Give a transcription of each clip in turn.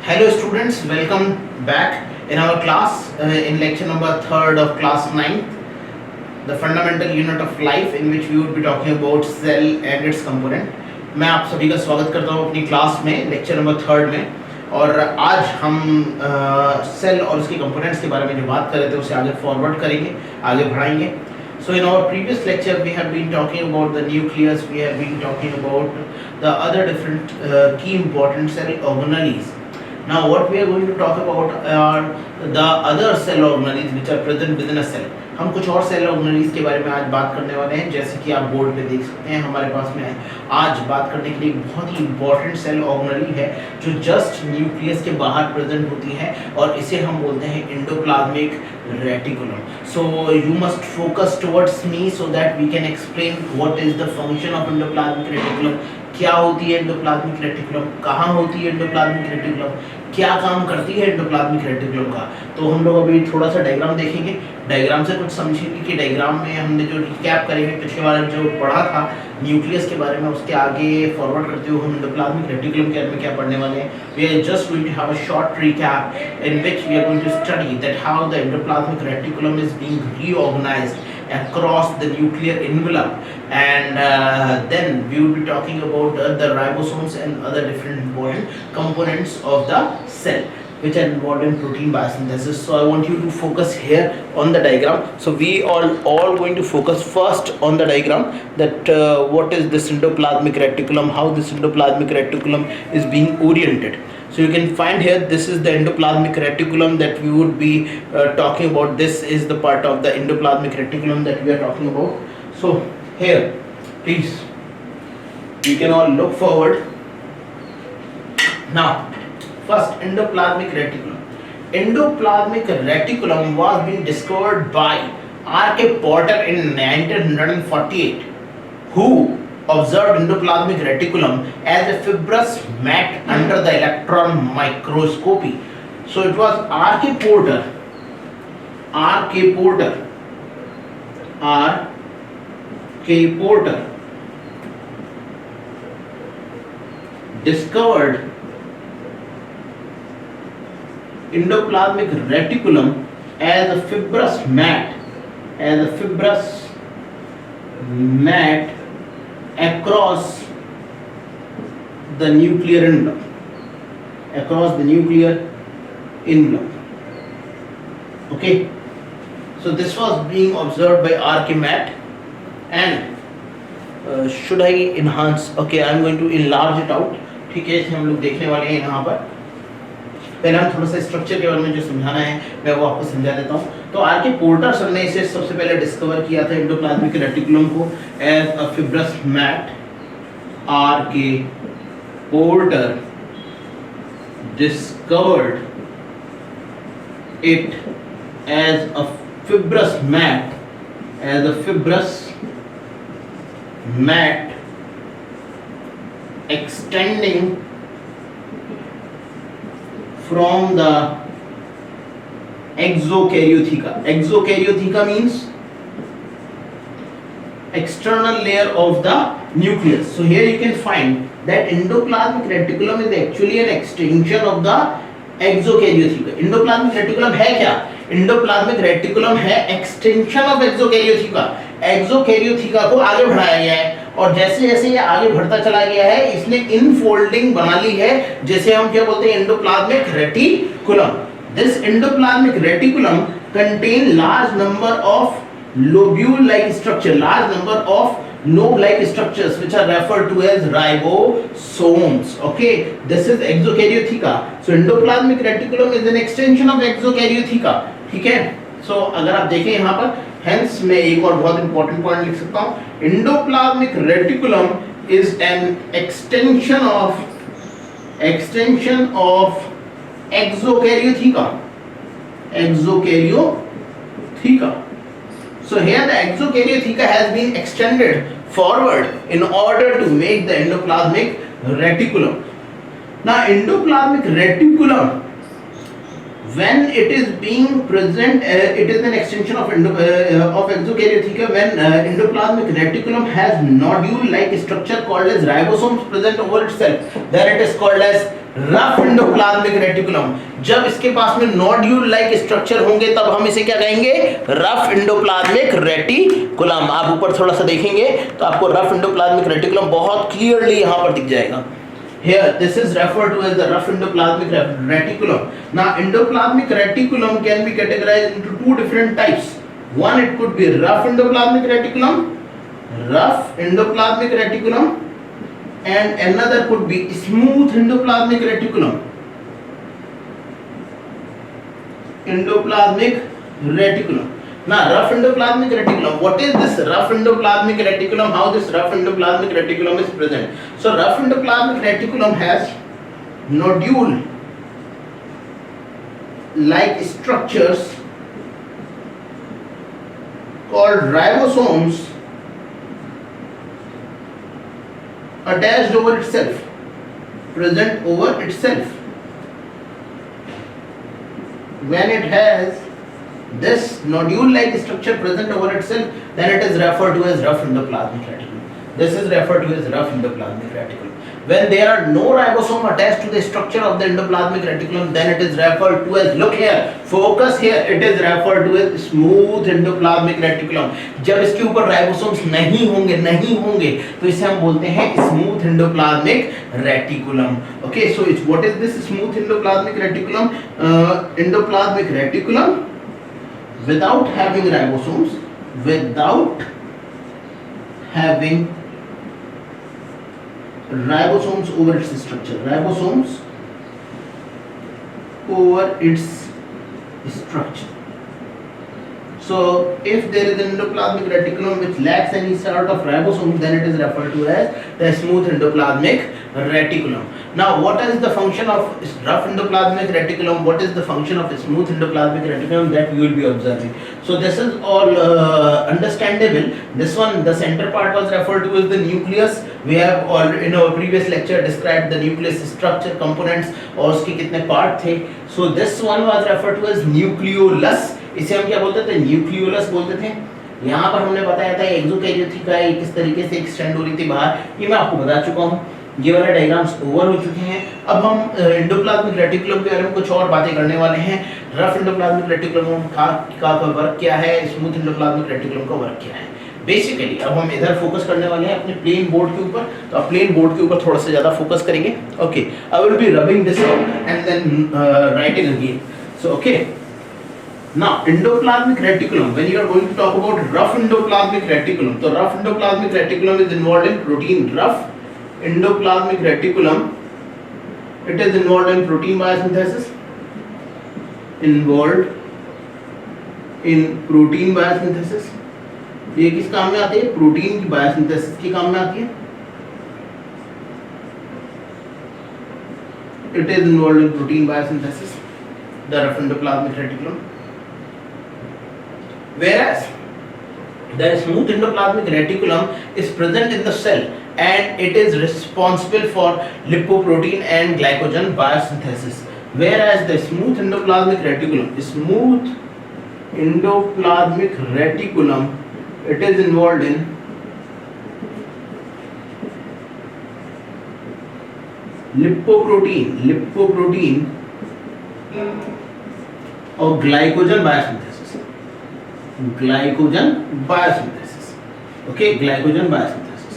Hello students, welcome back in our class in lecture number 3rd of class 9th, the fundamental unit of life in which we would be talking about cell and its component. मैं आप सभी का स्वागत करता हूँ अपनी class में lecture number 3rd में। और आज हम सेल और उसके कंपोनेंट्स के बारे में जो बात कर रहे थे उसे आगे फॉरवर्ड करेंगे, आगे बढ़ाएंगे। So in our previous lecture we have been talking about the nucleus, we have been talking about the other different key important cell organelles. Now what we are going to talk about are the other cell organelles which are present within a cell. हम कुछ और cell organelles के बारे में आज बात करने वाले हैं, जैसे कि आप बोर्ड पे देख सकते हैं हमारे पास में है। आज बात करने के लिए बहुत ही इंपॉर्टेंट सेल ऑर्गेनेल है जो जस्ट न्यूक्लियस के बाहर प्रेजेंट होती है और इसे हम बोलते हैं endoplasmic reticulum. So you must focus towards me so that we can explain what is the function of endoplasmic reticulum, क्या होती है एंडोप्लाज्मिक रेटिकुलम, कहाँ होती है एंडोप्लाज्मिक रेटिकुलम, क्या काम करती है एंडोप्लाज्मिक रेटिकुलम का। तो हम लोग अभी थोड़ा सा डायग्राम देखेंगे, डायग्राम से कुछ समझेंगे कि डायग्राम में हमने जो रिकैप करेंगे पिछले बार जो पढ़ा था न्यूक्लियस के बारे में, उसके आगे फॉरवर्ड करते हुए हम एंडोप्लाज्मिक रेटिकुलम के बारे में क्या पढ़ने वाले हैं। We are just going to have a short recap in which we are going to study that how the endoplasmic reticulum is being reorganised across the nuclear envelope, and then we will be talking about the ribosomes and other different important components of the cell which are involved in protein biosynthesis. So I want you to focus here on the diagram. So we all going to focus first on the diagram, that what is this endoplasmic reticulum, how this endoplasmic reticulum is being oriented. So you can find here, this is the endoplasmic reticulum that we would be talking about. This is the part of the endoplasmic reticulum that we are talking about. So here, please, you can all look forward. Now, first, endoplasmic reticulum. Endoplasmic reticulum was being discovered by R.K. Porter in 1948, who observed endoplasmic reticulum as a fibrous mat under the electron microscopy. So it was R.K. Porter discovered endoplasmic reticulum as a fibrous mat across the nuclear envelope. Okay, so this was being observed by R.K. Matt, and should I enhance? Okay, I am going to enlarge it out. ठीक है, इसे हम लोग देखने वाले हैं यहाँ पर। पहले हम थोड़ा सा स्ट्रक्चर के बारे में जो समझाना है मैं वो आपको समझा देता हूँ। तो आर.के. पोर्टर सर ने इसे सबसे पहले डिस्कवर किया था एंडोप्लाज्मिक रेटिकुलम को as a fibrous mat. R K. Porter discovered it as a fibrous mat extending from the exokaryotheca. Exokaryotheca means external layer of the nucleus. So here you can find that endoplasmic reticulum is actually an extension of the exokaryotheca. Endoplasmic reticulum है क्या? Endoplasmic reticulum है extension of exokaryotheca. एक्सोकैरियोथिका को आगे बढ़ाया गया है और जैसे जैसे ये आगे बढ़ता चला गया है इसने इनफोल्डिंग बना ली है, जैसे हम क्या बोलते हैं endoplasmic reticulum. This endoplasmic reticulum contain large number of lobule like structure, large number of lobe like structures which are referred to as ribosomes. Okay, this is exokaryotheca. So endoplasmic reticulum is an extension of exokaryotheca. ठीक है, so अगर आप देखें यहाँ पर, hence मैं एक और बहुत इंपॉर्टेंट पॉइंट लिख सकता हूँ, endoplasmic reticulum is an extension of exokaryotheca. So here the exokaryotheca has been extended forward in order to make the endoplasmic reticulum. Now endoplasmic reticulum, when it is being present, it is an extension of exokaryotheca when endoplasmic reticulum has nodule like structure called as ribosomes present over itself, then it is called as rough endoplasmic reticulum. जब इसके पास में nodule like structure होंगे तब हम इसे क्या कहेंगे, rough endoplasmic reticulum. आप ऊपर थोड़ा सा देखेंगे तो आपको रफ एंडोप्लाज्मिक रेटिकुलम बहुत क्लियरली यहां पर दिख जाएगा। Here this is referred to as the rough endoplasmic reticulum. Now endoplasmic reticulum can be categorized into two different types. One, it could be rough endoplasmic reticulum, and another could be smooth endoplasmic reticulum. Now rough endoplasmic reticulum, what is this rough endoplasmic reticulum, how this rough endoplasmic reticulum is present? So rough endoplasmic reticulum has nodule like structures called ribosomes attached over itself, present over itself. When it has this nodule like structure present over itself, then it is referred to as rough endoplasmic reticulum. This is referred to as rough endoplasmic reticulum. When there are no ribosome attached to the structure of the endoplasmic reticulum, then it is referred to as, look here, focus here, it is referred to as smooth endoplasmic reticulum. जब इसके ऊपर ribosomes नहीं होंगे तो इसे हम बोलते हैं smooth endoplasmic reticulum. Okay, so it's, what is this smooth endoplasmic reticulum? Endoplasmic reticulum without having ribosomes, without having ribosomes over its structure, ribosomes over its structure. So if there is an endoplasmic reticulum which lacks any sort of ribosomes, then it is referred to as the smooth endoplasmic reticulum. Now what is the function of rough endoplasmic reticulum, what is the function of smooth endoplasmic reticulum, that we will be observing. So this is all understandable. This one, the center part was referred to as the nucleus. We have already in our previous lecture described the nucleus structure, components और उसके कितने part थे. So this one was referred to as nucleolus. इसे हम क्या बोलते थे, nucleolus बोलते थे। यहाँ पर हमने बताया था एक्सोकैरियोटिका किस तरीके से एक्सटेंड हो रही थी बाहर, ये मैं आपको बता चुका हूँ। ये वाले डायग्राम्स ओवर हो चुके हैं। अब हम एंडोप्लाज्मिक रेटिकुलम के बारे में कुछ और बातें करने वाले हैं। रफ एंडोप्लाज्मिक रेटिकुलम का वर्क क्या है, स्मूथ एंडोप्लाज्मिक रेटिकुलम का वर्क क्या है। बेसिकली अब हम इधर फोकस करने वाले हैं अपने प्लेन बोर्ड के ऊपर, तो आप प्लेन बोर्ड के ऊपर थोड़ा सा ज्यादा फोकस करेंगे। Okay, I will be rubbing this out and then writing again. So okay, now endoplasmic reticulum, when you are going to talk about rough endoplasmic reticulum, so rough endoplasmic reticulum is involved in protein. Rough endoplasmic reticulum, it is involved in protein biosynthesis, ये किस काम में आती है, protein की biosynthesis के काम में आती है। It is involved in protein biosynthesis, the rough endoplasmic reticulum. Whereas the smooth endoplasmic reticulum is present in the cell and it is responsible for lipoprotein and glycogen biosynthesis. Whereas the smooth endoplasmic reticulum, it is involved in lipoprotein or glycogen biosynthesis. Okay, glycogen biosynthesis.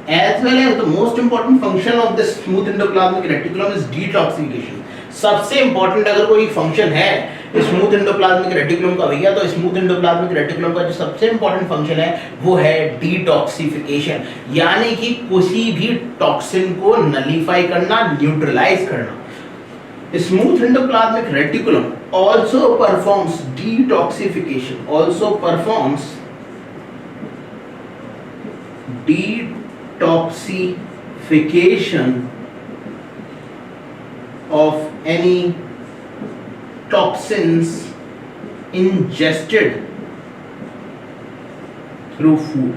As well as the most important function of this smooth endoplasmic reticulum is detoxification. सबसे important अगर कोई function है smooth endoplasmic reticulum का भैया, तो smooth endoplasmic reticulum का जो सबसे इंपॉर्टेंट फंक्शन है वो है डिटॉक्सिफिकेशन, यानी कि किसी भी टॉक्सिन को नलीफाई करना, न्यूट्रलाइज करना। Smooth endoplasmic reticulum also performs detoxification, of any toxins ingested through food.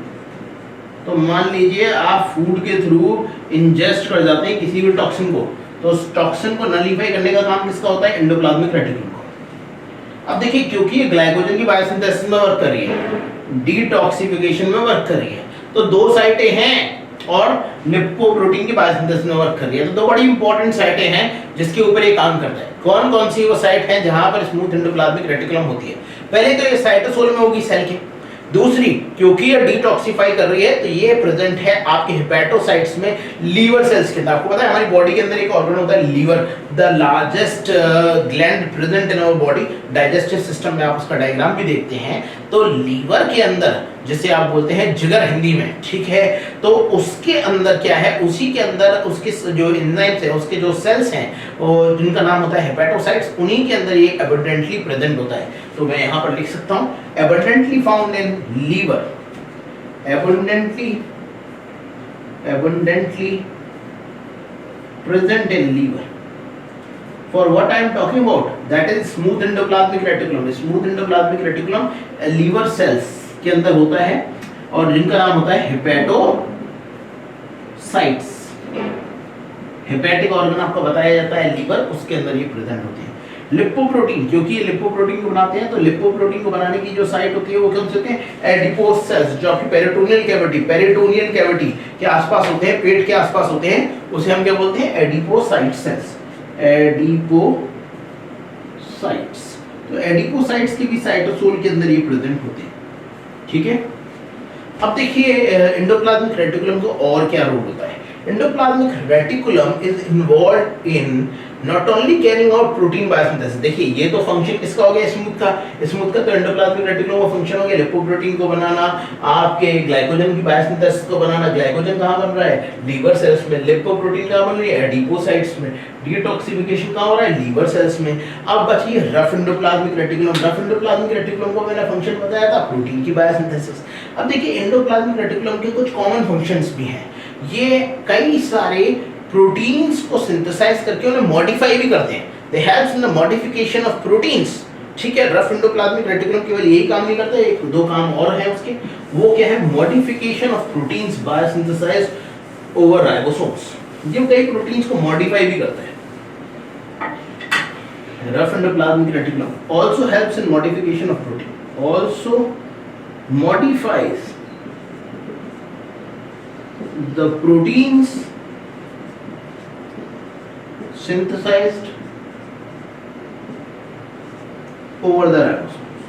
तो मान लीजिए आप फूड के थ्रू इंजेस्ट कर जाते हैं किसी भी टॉक्सिन को, तो उस टॉक्सिन को नलीफाई करने का काम किसका होता है, एंडोप्लाज्मिक रेटिकुलम का। अब देखिए, क्योंकि ये ग्लाइकोजन की बायोसिंथेसिस में वर्क कर रही है, डिटॉक्सिफिकेशन में वर्क कर रही है, तो दो साइटें हैं और लिपोप्रोटीन की बायोसिंथेसिस में वर्क कर रही है। तो दो बड़ी इंपॉर्टेंट साइटें हैं जिसके ऊपर ये काम करता है। कौन कौन सी वो साइट है जहां पर स्मूथ एंडोप्लाज्मिक रेटिकुलम होती है? पहले तो ये साइटोसोल में होगी सेल के। दूसरी, क्योंकि ये डिटॉक्सिफाई कर रही है तो ये प्रेजेंट है आपके हेपेटोसाइट्स में, लीवर सेल्स के अंदर। आपको पता है हमारी बॉडी के अंदर एक ऑर्गन होता है liver, the largest gland present in our body. Digestive system में आप उसका डायग्राम भी देखते हैं तो लीवर के अंदर, जिसे आप बोलते हैं जिगर हिंदी में, ठीक है, तो उसके अंदर क्या है, उसी के अंदर उसके जो एंजाइम्स है, उसके जो सेल्स हैं जिनका नाम होता है हेपेटोसाइट्स, उन्हीं के अंदर ये एबंडेंटली प्रेजेंट होता है। तो मैं यहाँ पर लिख सकता हूँ abundantly found in liver, abundantly present in liver. For what I am talking about, that is smooth endoplasmic reticulum. Smooth endoplasmic reticulum liver cells के अंदर होता है और जिनका नाम होता है हेपेटोसाइट्स। हेपेटिक ऑर्गन आपको बताया जाता है लीवर, उसके अंदर ये प्रेजेंट होते हैं। लिपोप्रोटीन, क्योंकि ये लिपोप्रोटीन को बनाते हैं तो लिपोप्रोटीन को बनाने की जो साइट होती है वो कौन सी होती है? एडिपोज सेल्स, जो आपकी पेरिटोनियल कैविटी के आसपास होते हैं, पेट के आसपास होते हैं, उसे हम क्या बोलते हैं? Adipocyte cells, adipocytes. तो एडिपोसाइट्स की भी साइटोसोल के अंदर ये प्रेजेंट होते हैं, ठीक है। अब देखिए एंडोप्लाज्मिक रेटिकुलम का और क्या रोल होता है। Endoplasmic reticulum is involved in not only carrying out protein biosynthesis. देखिए ये तो फंक्शन किसका हो गया? स्मूथ का तो एंडोप्लाज्मिक रेटिकुलम का फंक्शन हो गया लिपोप्रोटीन को बनाना, आपके ग्लाइकोजन की बायोसिंथेसिस को बनाना। ग्लाइकोजन कहाँ बन रहा है? लीवर सेल्स में। लिपोप्रोटीन कहाँ बन रही है? एडिपोसाइट्स में। डिटॉक्सिफिकेशन कहाँ हो रहा है? लीवर सेल्स में। अब बची rough endoplasmic reticulum. Rough endoplasmic reticulum को मैंने फंक्शन बताया था प्रोटीन की बायोसिंथेसिस। अब देखिए एंडोप्लाज्मिक रेटिकुलम के कुछ कॉमन फंक्शंस भी हैं। ये कई सारे प्रोटीन्स को सिंथेसाइज करके उन्हें मॉडिफाई भी करते हैं। दे helps in the modification of proteins, ठीक है। रफ एंडोप्लाज्मिक रेटिकुलम केवल यही काम नहीं करता है, एक दो काम और है उसके। वो क्या है? Modification of proteins by synthesize over ribosomes. ये कई प्रोटीन्स को मॉडिफाई भी करता है। Rough endoplasmic reticulum also helps in modification of protein, also modifies the proteins synthesized over the ribosomes.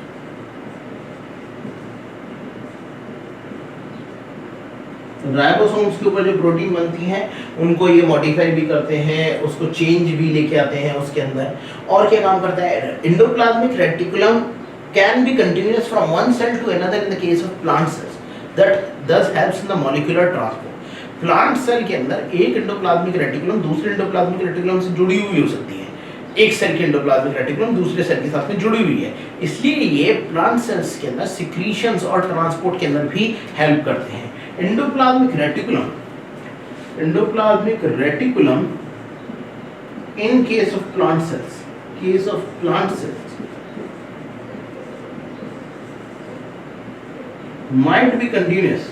Ribosomes के ऊपर जो प्रोटीन बनती हैं उनको ये मॉडिफाई भी करते हैं, उसको चेंज भी लेके आते हैं उसके अंदर। और क्या काम करता है? Endoplasmic reticulum can be continuous from one cell to another in the case of plant cells, that thus helps in the molecular transport. Plant cell के अंदर एक एंडोप्लाज्मिक रेटिकुलम दूसरे एंडोप्लाज्मिक रेटिकुलम से जुड़ी हुई हो सकती है। एक सेल की एंडोप्लाज्मिक रेटिकुलम दूसरे सेल के साथ में जुड़ी हुई है, इसलिए ये प्लांट सेल्स के अंदर सिक्रीशंस और ट्रांसपोर्ट के अंदर भी हेल्प करते हैं। Endoplasmic reticulum in case of plant cells might be continuous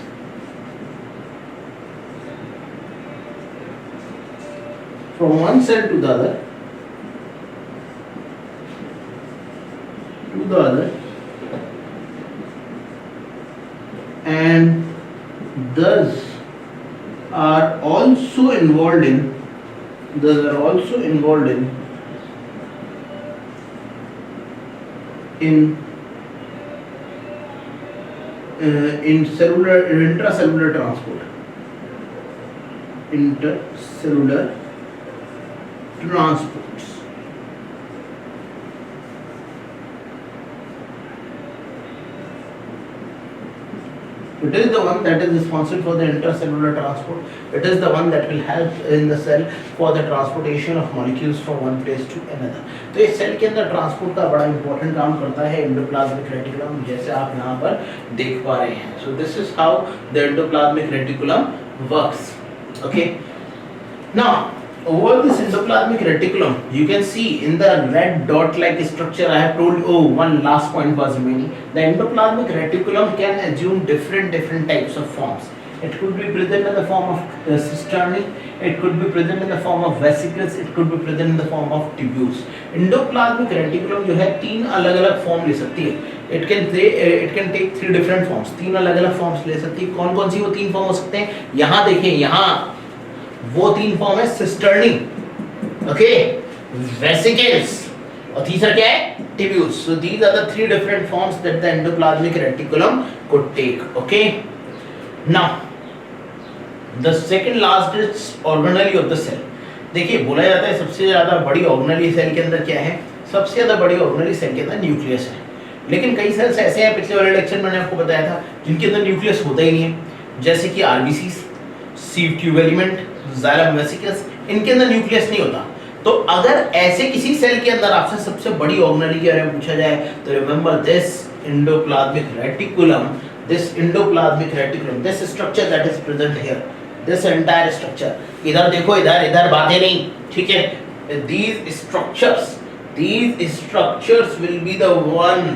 from one cell to the other and thus are also involved in intracellular transports. It is the one that is responsible for the intracellular transport. It is the one that will help in the cell for the transportation of molecules from one place to another. तो ये cell के अंदर transport का बड़ा important काम करता है endoplasmic reticulum, जैसे आप यहाँ पर देख पा रहे हैं। So this is how the endoplasmic reticulum works. Okay. Now over this endoplasmic reticulum you can see in the red dot like structure I have told you. One last point was remaining. The endoplasmic reticulum can assume different types of forms. It could be present in the form of cisternae, it could be present in the form of vesicles, it could be present in the form of tubules. Endoplasmic reticulum जो है तीन अलग अलग form ले सकती है। It can take 3 different forms, 3 अलग अलग फॉर्म्स ले सकती है। कौन कौन सी वो 3 फॉर्म हो सकते हैं, यहाँ देखिए, यहाँ वो 3 फॉर्म है, सिस्टर्नी, ओके, वेसिकल्स, और तीसरा क्या है, tubules. So these are the 3 different forms that the endoplasmic reticulum could take, okay. Now the second largest organelle of the cell, देखिए बोला जाता है सबसे ज्यादा बड़ी ऑर्गेनेली सेल के अंदर क्या है, सबसे ज्यादा बड़ी ऑर्गेनेली सेल के अंदर न्यूक्लियस है। लेकिन कई सेल्स ऐसे हैं, पिछले वाले लेक्चर में मैंने आपको बताया था, जिनके अंदर न्यूक्लियस होता ही नहीं है, जैसे कि RBCs, sieve tube element, xylem vesicles, इनके अंदर न्यूक्लियस नहीं होता। तो अगर ऐसे किसी सेल के अंदर आपसे सबसे बड़ी ऑर्गेनेली के बारे में पूछा जाए तो remember this endoplasmic reticulum, this structure that is present here, this entire structure. इधर देखो, इधर बातें नहीं, ठीक है। these structures will be the one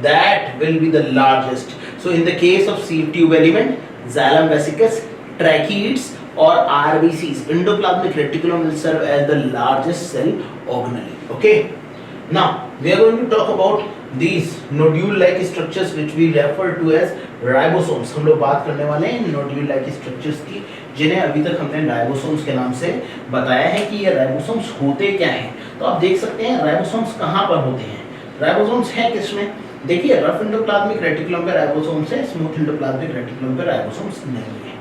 that will be the largest. So in the case of sieve tube element, xylem vesicles, tracheids or RBCs, endoplasmic reticulum will serve as the largest cell organelle, okay. Now we are going to talk about these nodule like structures which we refer to as ribosomes. हम लोग बात करने वाले हैं nodule like structures की, जिन्हें अभी तक हमने राइबोसोम्स के नाम से बताया है कि ये राइबोसोम्स होते क्या हैं। तो आप देख सकते हैं राइबोसोम्स कहाँ पर होते हैं। राइबोसोम्स हैं किसमें, देखिए रफ एंडोप्लाज्मिक रेटिकुलम पे राइबोसोम्स है, स्मूथ एंडोप्लाज्मिक रेटिकुलम पे राइबोसोम्स नहीं है।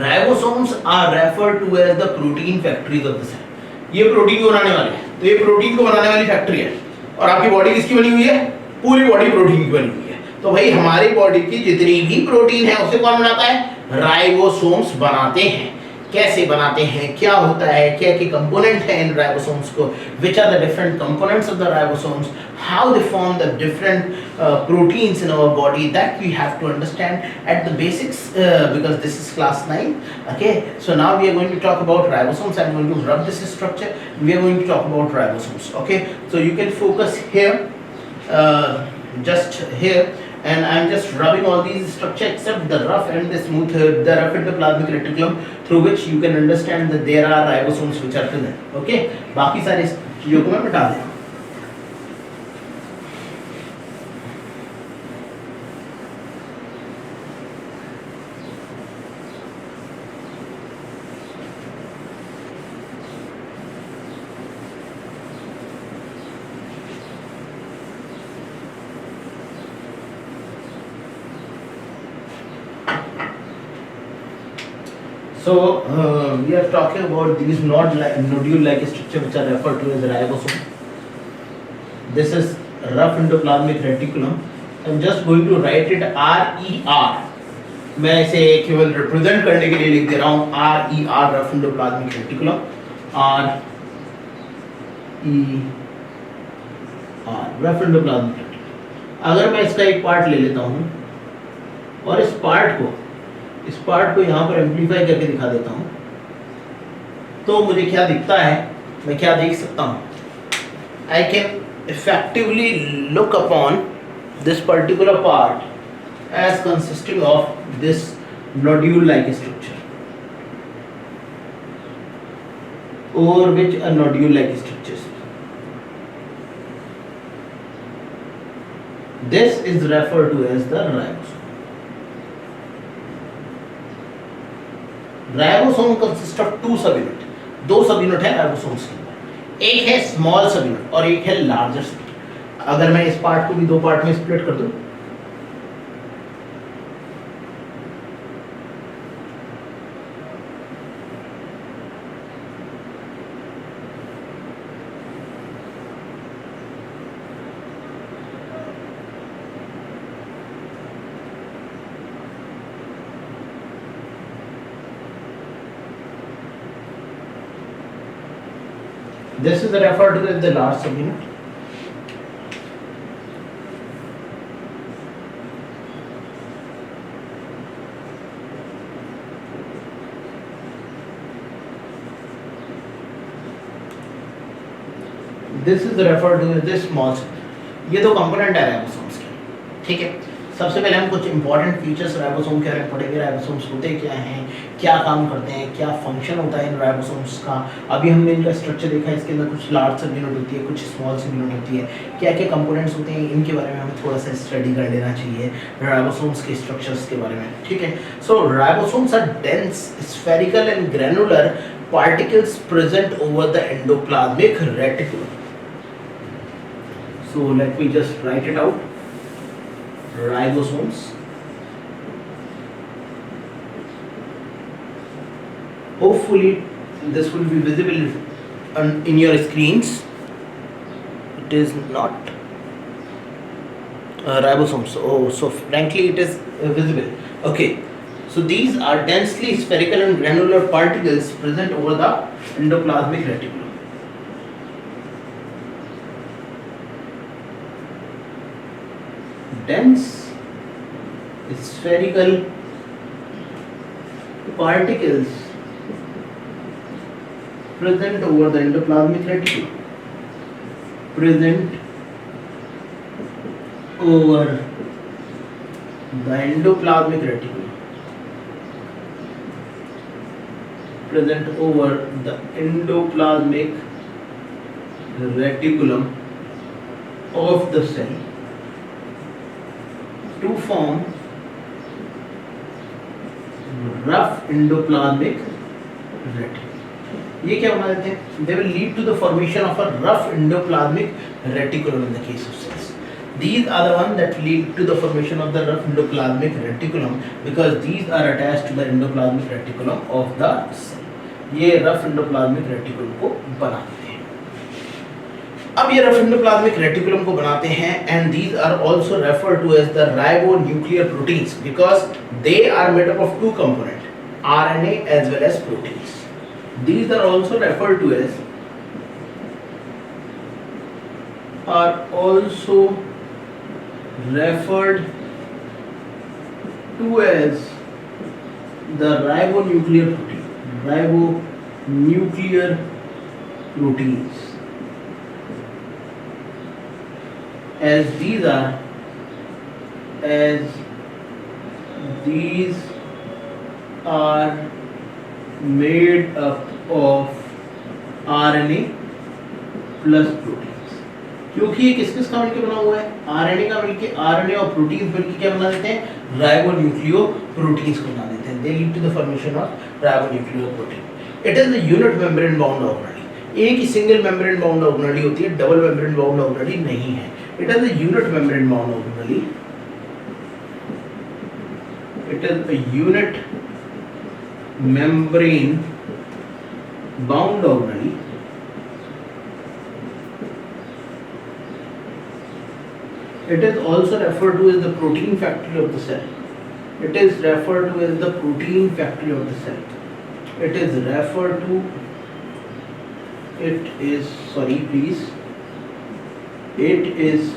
Ribosomes are referred to as the protein factories of the cell. ये प्रोटीन को बनाने वाले हैं, तो ये प्रोटीन को बनाने वाली फैक्ट्री है। और आपकी बॉडी किसकी बनी हुई है, पूरी बॉडी प्रोटीन की बनी हुई है। तो भाई हमारी बॉडी की जितनी भी प्रोटीन है उसे कौन बनाता है, राइबोसोम्स बनाते हैं। कैसे बनाते हैं, क्या होता है, क्या क्या कंपोनेंट है इन राइबोसोम्स को, which are the different components of the ribosomes, how they form the different proteins in our body, that we have to understand at the basics, because this is class 9, okay. So now we are going to talk about ribosomes. I'm going to rub this structure, we are going to talk about ribosomes, okay. So you can focus here, just here, and I'm just rubbing all these structure except the rough and the smooth, the rough endoplasmic reticulum, through which you can understand that there are ribosomes which are present, okay. बाकी सारी चीजों को मैं बता दूँ। So we are talking about these nodule-like structure which are referred to as ribosome. This is rough endoplasmic reticulum. I'm just going to write it RER. मैं इसे केवल रिप्रेजेंट करने के लिए लिख दे रहा हूँ RER, rough endoplasmic reticulum, RER, rough endoplasmic reticulum। अगर मैं इसका एक पार्ट ले लेता हूँ और इस पार्ट को यहाँ पर एम्पलीफाई करके दिखा देता हूँ, तो मुझे क्या दिखता है, मैं क्या देख सकता हूँ, I can effectively look upon this particular part as consisting of this nodule-like structure, over which a nodule-like structure. This is referred to as the ribosome. Ribosome consist of 2 सब यूनिट, 2 सब यूनिट है ribosomes के अंदर, एक है small सब unit और एक है लार्जर सब यूनिट। अगर मैं इस पार्ट को भी 2 पार्ट में स्प्लिट कर दूं, this is referred to as the large subunit. This is referred to as the small subunit. ये 2 कंपोनेंट है राइबोसोम्स के, ठीक है। सबसे पहले हम कुछ इंपॉर्टेंट फीचर्स राइबोसोम के बारे में पढ़ेंगे। राइबोसोम्स होते क्या हैं, क्या काम करते हैं, क्या फंक्शन होता है इन राइबोसोम्स का। अभी हमने इनका स्ट्रक्चर देखा है, इसके अंदर कुछ लार्ज सब यूनिट होती है, कुछ स्मॉल सब यूनिट होती है, क्या क्या कंपोनेंट्स होते हैं, इनके बारे में हमें थोड़ा सा स्टडी कर लेना चाहिए, राइबोसोम्स के स्ट्रक्चर्स के बारे में। ठीक है, so ribosomes are dense spherical and granular particles present over the endoplasmic reticulum. So let me just write it out. Ribosomes. Hopefully this will be visible in your screens. It is not ribosomes. Oh, so frankly it is visible. Okay. So these are densely spherical and granular particles present over the endoplasmic reticulum. Dense spherical particles present over the endoplasmic reticulum. Present over the endoplasmic reticulum. Present over the endoplasmic reticulum of the cell to form rough endoplasmic reticulum. ये क्या बना देते हैं? They will lead to the formation of a rough endoplasmic reticulum in the case of cells. These are the ones that lead to the formation of the rough endoplasmic reticulum because these are attached to the endoplasmic reticulum of the cell. ये rough endoplasmic reticulum को बनाते हैं। अब ये rough endoplasmic reticulum को बनाते हैं and these are also referred to as the ribonuclear proteins because they are made up of two component, RNA as well as proteins. These are also referred to as the ribonuclear protein, ribonuclear proteins, as these are made up of RNA plus proteins। क्योंकि ये किस किस का मिलकर बना हुआ है? RNA का मिलकर, आरएनए और प्रोटीन्स मिलकर क्या बना देते हैं? राइबोन्यूक्लियो प्रोटीन्स को बना देते हैं। They lead to the formation of ribonucleo protein. It is the unit membrane bound organelle. एक ही सिंगल मेम्ब्रेन बाउंड ऑर्गेनेली होती है, डबल मेम्ब्रेन बाउंड ऑर्गेनेली नहीं है। It is the unit membrane bound organelle. It is the unit membrane bound organelle. It is also referred to as the protein factory of the cell. It is referred to as the protein factory of the cell. It is referred to, it is, sorry please, it is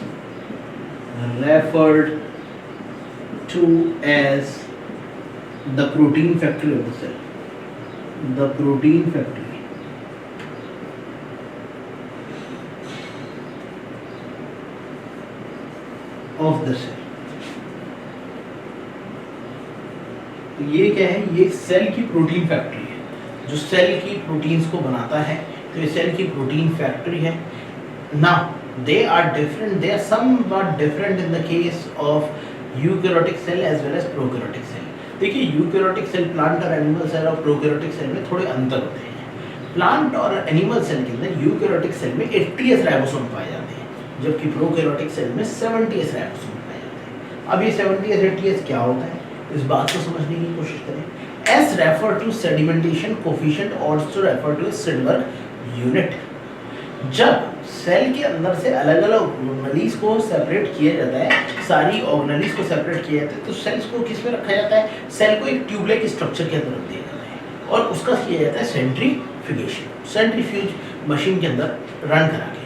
referred to as the protein factory of the cell. The protein factory of the cell। तो ये क्या है? ये cell की protein factory है जो cell की proteins को बनाता है। तो ये सेल की प्रोटीन फैक्ट्री है। Now they are different, they are somewhat different in the case of eukaryotic cell as well as prokaryotic cell. देखिए यूकैरियोटिक सेल, प्लांट और एनिमल सेल और प्रोकैरियोटिक सेल में थोड़े अंतर होते हैं। प्लांट और एनिमल सेल के अंदर यूकैरियोटिक सेल में 80s राइबोसोम पाए जाते हैं, जबकि प्रोकैरियोटिक सेल में 70s राइबोसोम पाए जाते हैं। अब ये 70s 80s क्या होता है, इस बात को समझने की कोशिश करें। S refer to sedimentation coefficient, also refer to silver unit. जब सेल के अंदर से अलग अलग ऑर्गेनेलीज को सेपरेट किया जाता है, सारी ऑर्गेनेलीज को सेपरेट किया जाता है, तो सेल्स को किस में रखा जाता है? सेल को एक ट्यूबलाइक स्ट्रक्चर के अंदर रख दिया जाता है और उसका किया जाता है सेंट्रीफ्यूगेशन। सेंट्रीफ्यूज मशीन के अंदर रन करा के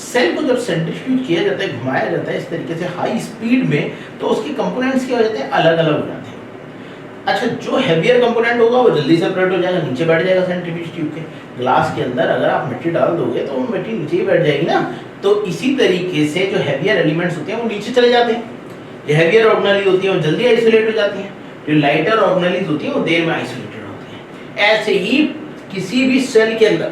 सेल को जब सेंट्रीफ्यूज किया जाता है, घुमाया जाता है इस तरीके से हाई स्पीड में, तो उसके कंपोनेंट्स क्या हो जाते हैं? अलग अलग हो जाते हैं। अच्छा, जो हैवियर कंपोनेंट होगा वो जल्दी सेपरेट हो जाएगा, नीचे बैठ जाएगा सेंट्रीफ्यूज ट्यूब के। ग्लास के अंदर अगर आप मिट्टी डाल दोगे तो वो मिट्टी नीचे ही बैठ जाएगी ना। तो इसी तरीके से जो हैवियर एलिमेंट्स होते हैं वो नीचे चले जाते हैं। जो हेवियर ऑर्गेनेली होती है वो जल्दी आइसोलेट हो जाती हैं, जो लाइटर ऑर्गेनेलीज होती हैं वो देर में आइसोलेटेड होती हैं। ऐसे ही किसी भी सेल के अंदर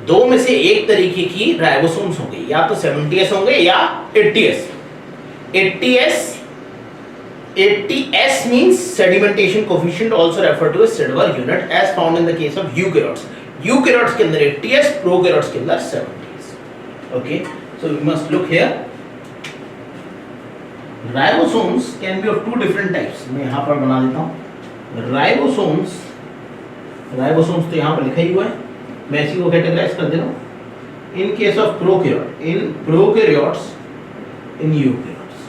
दो में से एक तरीके की राइबोसोम्स होंगे, या तो 70s होंगे या 80s। 80s means sedimentation coefficient, also referred to as Sedgwick unit, as found in the case of eukaryotes. Eukaryotes के अंदर 80s, prokaryotes के अंदर 70s. Okay, so we must look here. Ribosomes can be of two different types. मैं यहाँ पर बना देता हूँ। Ribosomes तो यहाँ पर लिखा ही हुआ है, मैं इसी को कैटेगराइज कर दे रहा हूँ। In case of prokaryote, in prokaryotes, in eukaryotes.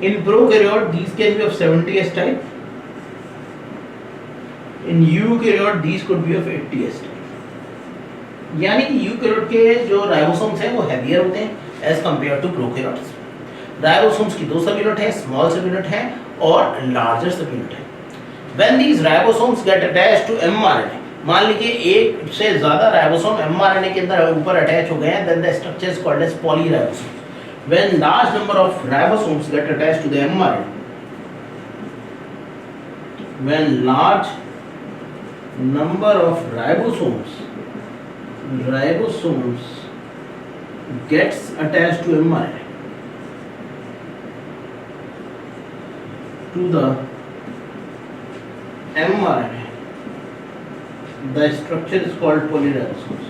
In prokaryote, these can be of 70s type. In eukaryote, these could be of 80s type. यानी कि यूकैरियोट के जो राइबोसोम्स हैं वो हैवियर होते हैं as compare to prokaryotes. Ribosomes की दो सब यूनिट है, स्मॉल सब यूनिट है और लार्जर सब यूनिट है। When these ribosomes get attached to mRNA, मान लीजिए एक से ज्यादा राइबोसोम mRNA के अंदर ऊपर अटैच हो गए हैं, then the structure is called as polyribosomes. When large number of ribosomes get attached to the mRNA, when large number of ribosomes gets attached to mRNA, to the mRNA, the structure is called polyribosomes.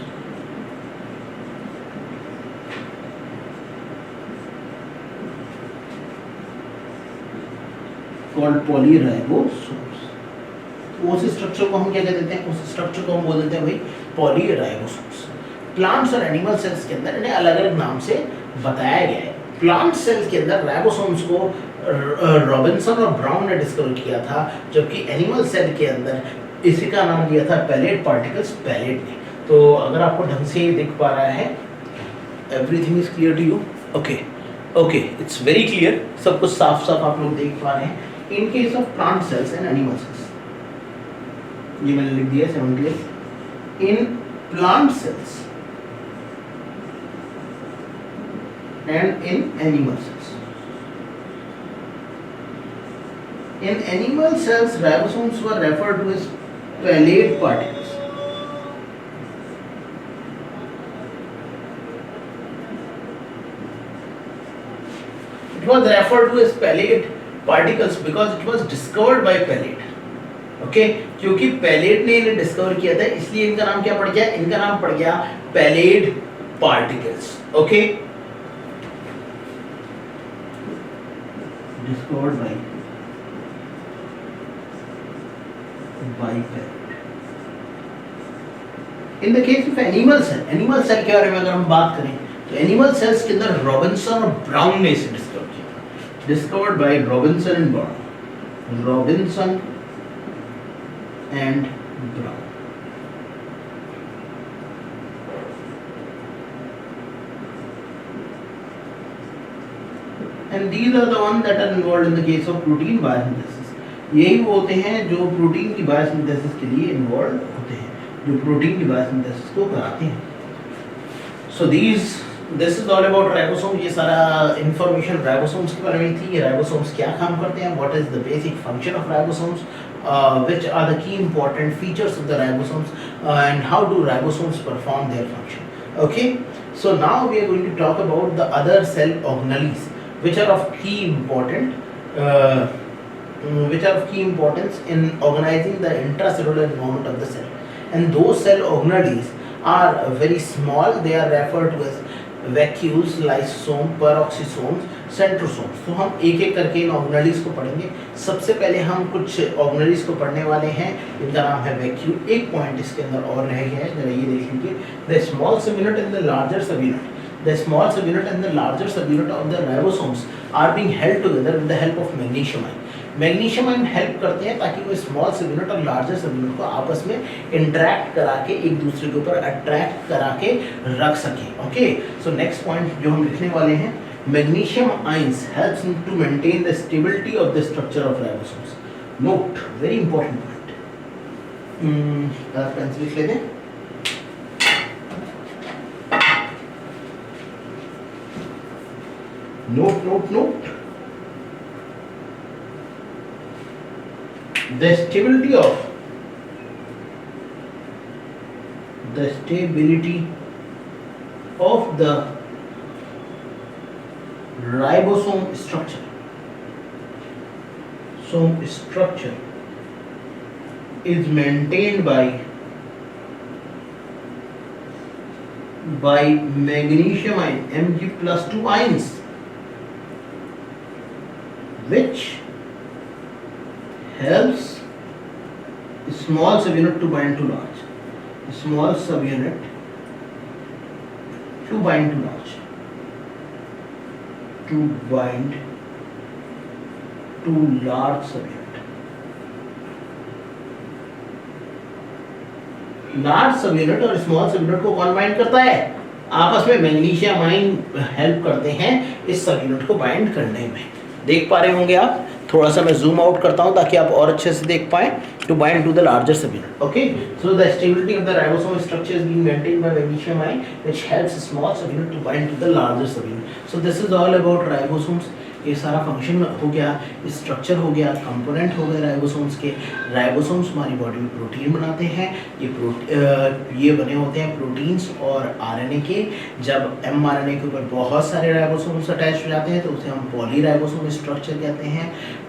Called polyribosomes. उस structure को हम क्या कहते हैं? उस structure को हम बोल देते हैं भाई पॉलीराइबोसोम्स। प्लांट्स और एनिमल सेल्स के अंदर इन्हें अलग अलग नाम से बताया गया है। प्लांट सेल्स के अंदर राइबोसोम्स को रॉबिन्सन और ब्राउन ने डिस्कवर किया था, जबकि एनिमल सेल के अंदर इसी का नाम दिया था पैलेट पार्टिकल्स, पैलेट ने। तो अगर आपको ढंग से दिख पा रहा है, everything is clear to you? Okay, it's very clear, सब कुछ साफ साफ आप लोग देख पा रहे हैं। In case of plant cells and animal cells, ये मैंने लिख दिया 70। In plant cells and in animal cells. In animal cells, ribosomes were referred to as palate particles. It was referred to as palate particles because it was discovered by palate. Okay, क्योंकि palette ने इन्हें discover किया था, इसलिए इनका नाम क्या पड़ गया? इनका नाम पड़ गया Palade particles. Okay, discovered by palate. In the case of animal cell के बारे में अगर हम बात करें तो एनिमल सेल्स के अंदर रॉबिन्सन और ब्राउन ने इसे डिस्कवर किया। Discovered by Robinson and brown, Robinson and brown. And these are the ones that are involved in the case of protein biosynthesis. यही वो होते हैं जो प्रोटीन की बायोसिंथेसिस के लिए इन्वॉल्व होते हैं, जो प्रोटीन की बायोसिंथेसिस को कराते हैं। So this is all about ribosomes. ये सारा इंफॉर्मेशन राइबोसोम्स के बारे में थी। ये राइबोसोम्स क्या काम करते हैं, what is the basic function of ribosomes, which are the key important features of the ribosomes, and how do ribosomes perform their function. Okay, so now we are going to talk about the other cell organelles which are of key importance in organizing the intracellular environment of the cell. And those cell organelles are very small. They are referred to as vacuoles, lysosome, peroxisomes, centrosomes. तो हम एक एक करके इन organelles को पढ़ेंगे। सबसे पहले हम कुछ ऑर्गेनेल्स को पढ़ने वाले हैं, इनका नाम है वैक्यूल। एक पॉइंट इसके अंदर और रह गया है, जरा ये देख लीजिए। The small subunit and the larger subunit, the small subunit and the larger subunit of the ribosomes are being held together with the help of magnesium ion. Magnesium ion help करते हैं ताकि वो स्मॉल सबयूनिट और larger subunit को आपस में interact करा के एक दूसरे के ऊपर अट्रैक्ट करा के रख सकें। ओके, सो नेक्स्ट पॉइंट जो हम लिखने वाले हैं, magnesium ions helps to maintain the stability of the structure of ribosomes. Note, very important point. Pencil लिख लेते हैं। Note. The stability of the ribosome structure. Structure is maintained by magnesium ion Mg+2 ions, which helps small subunit to bind to large. Small subunit to bind to large. Large subunit. Large subunit और small subunit को कौन bind करता है? आपस में magnesium ion help करते हैं इस सबयूनिट को बाइंड करने में। देख पा रहे होंगे आप। थोड़ा सा मैं जूम आउट करता हूं ताकि आप और अच्छे से देख पाएं। To bind to the larger subunit, okay. So the stability of the ribosome structure is being maintained by magnesium ion which helps small subunit to bind to the larger subunit. So this is all about ribosomes. ये सारा function हो गया, structure हो गया, component हो गए ribosomes के। Ribosomes हमारी बॉडी में प्रोटीन बनाते हैं। ये बने होते हैं प्रोटीन्स और आरएनए के। जब एमआरएनए के ऊपर बहुत सारे राइबोसोम्स अटैच हो जाते हैं तो उसे हम पॉलीराइबोसोम स्ट्रक्चर कहते हैं।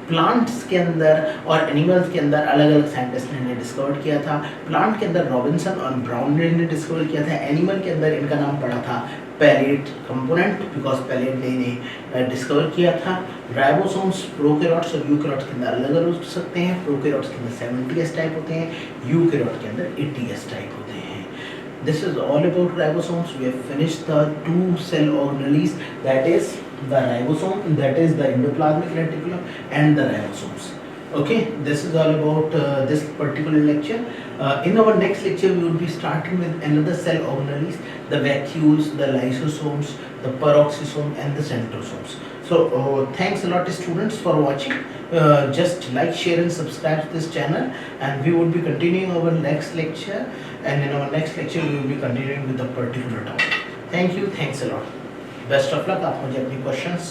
प्लांट्स के अंदर और एनिमल्स के अंदर अलग अलग साइंटिस्ट ने डिस्कवर किया था। प्लांट के अंदर रॉबिन्सन और ब्राउन ने डिस्कवर किया था। एनिमल के अंदर इनका नाम पड़ा था पैलेट कंपोनेंट, बिकॉज पैलेट ने डिस्कवर किया था। राइबोसोम्स प्रोकैरियोट्स और यूकैरियोट्स के अंदर अलग अलग हो सकते हैं। प्रोकैरियोट्स के अंदर 70s टाइप होते हैं, यूकैरियोट के अंदर 80s टाइप होते हैं। This is all about ribosomes. We have finished the 2 cell organelles, that is the ribosome, that is the endoplasmic reticulum and the ribosomes. Okay, this is all about this particular lecture. In our next lecture we will be starting with another cell organelles, the vacuoles, the lysosomes, the peroxisome and the centrosomes. So thanks a lot students for watching. Just like, share and subscribe to this channel, and we will be continuing our next lecture, and in our next lecture we will be continuing with the particular topic. Thank you, thanks a lot, best of luck। आप मुझे अपनी questions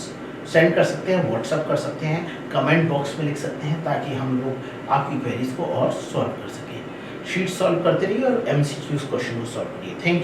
send कर सकते हैं, WhatsApp कर सकते हैं, comment box में लिख सकते हैं, ताकि हम लोग आपकी क्वेरीज को और सॉल्व कर सकें। शीट सॉल्व करते रहिए और MCQs क्वेश्चन को सॉल्व करिए। Thank you.